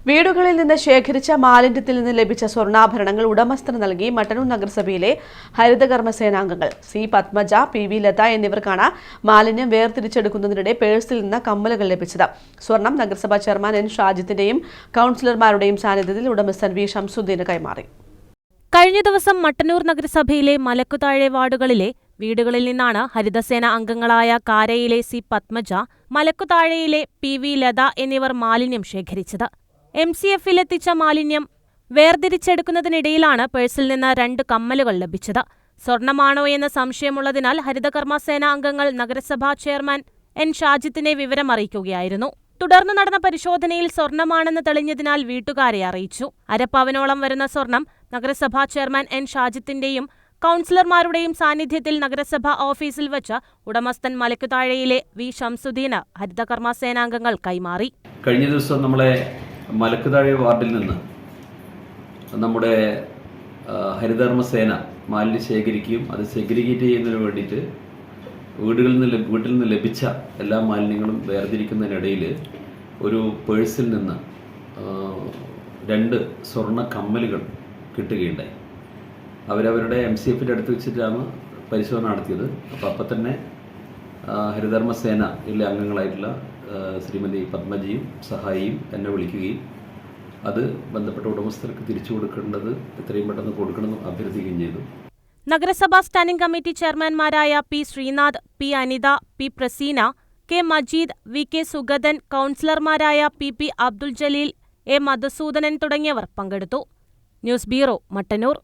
വീടുകളിൽ നിന്ന് ശേഖരിച്ച മാലിന്യത്തിൽ നിന്ന് ലഭിച്ച സ്വർണ്ണാഭരണങ്ങൾ ഉടമസ്ഥന് നൽകി മട്ടന്നൂർ നഗരസഭയിലെ ഹരിതകർമ്മസേനാംഗങ്ങൾ സി പത്മജ, പി.വി. ലത എന്നിവർക്കാണ് മാലിന്യം വേർതിരിച്ചെടുക്കുന്നതിനിടെ പേഴ്സിൽ നിന്ന് കമ്മലുകൾ ലഭിച്ചത്. സ്വർണം നഗരസഭാ ചെയർമാൻ എൻ ഷാജിത്തിന്റെയും കൌൺസിലർമാരുടെയും സാന്നിധ്യത്തിൽ ഉടമസ്ഥൻ വി ഷംസുദ്ദീന് കൈമാറി. കഴിഞ്ഞ ദിവസം മട്ടന്നൂർ നഗരസഭയിലെ മലക്കുതാഴെ വാർഡുകളിലെ വീടുകളിൽ നിന്നാണ് ഹരിതസേന അംഗങ്ങളായ കാരയിലെ സി പത്മജ, മലക്കുതാഴെയിലെ പി.വി. ലത എന്നിവർ മാലിന്യം ശേഖരിച്ചത്. MCF-ലെത്തിച്ച മാലിന്യം വേർതിരിച്ചെടുക്കുന്നതിനിടയിലാണ് പേഴ്സിൽ നിന്ന് 2 കമ്മലുകൾ ലഭിച്ചത്. സ്വർണമാണോ എന്ന് സംശയമുള്ളതിനാൽ ഹരിതകർമ്മസേന അംഗങ്ങൾ നഗരസഭാ ചെയർമാൻ എൻ ഷാജിത്തിനെ വിവരമറിയിക്കുകയായിരുന്നു. തുടർന്ന് നടന്ന പരിശോധനയിൽ സ്വർണമാണെന്ന് തെളിഞ്ഞതിനാൽ വീട്ടുകാരെ അറിയിച്ചു. അരപ്പവനോളം വരുന്ന സ്വർണം നഗരസഭാ ചെയർമാൻ എൻ ഷാജിത്തിന്റെയും കൌൺസിലർമാരുടെയും സാന്നിധ്യത്തിൽ നഗരസഭാ ഓഫീസിൽ വച്ച് ഉടമസ്ഥൻ മലക്കുതാഴെയിലെ വി ഷംസുദ്ദീന് ഹരിതകർമ്മസേനാംഗങ്ങൾ കൈമാറി. കഴിഞ്ഞ ദിവസം നമ്മളെ മലക്കുതാഴെ വാർഡിൽ നിന്ന് നമ്മുടെ ഹരിതകർമ്മസേന മാലിന്യം ശേഖരിക്കുകയും അത് സെഗ്രിഗേറ്റ് ചെയ്യുന്നതിന് വേണ്ടിയിട്ട് വീട്ടിൽ നിന്ന് ലഭിച്ച എല്ലാ മാലിന്യങ്ങളും വേർതിരിക്കുന്നതിനിടയിൽ ഒരു പേഴ്സിൽ നിന്ന് 2 സ്വർണ്ണ കമ്മലുകൾ കിട്ടുകയുണ്ടായി. അവരവരുടെ MCF-ൻ്റെ അടുത്ത് വെച്ചിട്ടാണ് പരിശോധന നടത്തിയത്. അപ്പം തന്നെ ഹരിതകർമ്മസേനയിലെ അംഗങ്ങളായിട്ടുള്ള ശ്രീമതി പത്മജിയും സഹായിയും എന്നെ വിളിക്കുകയും അത് ബന്ധപ്പെട്ട ഉടമസ്ഥർക്ക് തിരിച്ചു കൊടുക്കേണ്ടത് എത്രയും പെട്ടെന്ന് കൊടുക്കണമെന്ന് അഭ്യർത്ഥിക്കുകയും ചെയ്തു. നഗരസഭാ സ്റ്റാൻഡിംഗ് കമ്മിറ്റി ചെയർമാൻമാരായ P Sreenath, P Anitha, P Praseena, K Majeed, V K Sugathan, കൌൺസിലർമാരായ പി അബ്ദുൽ ജലീൽ, എ മധുസൂദനൻ തുടങ്ങിയവർ പങ്കെടുത്തു. News bureau, Mattannur.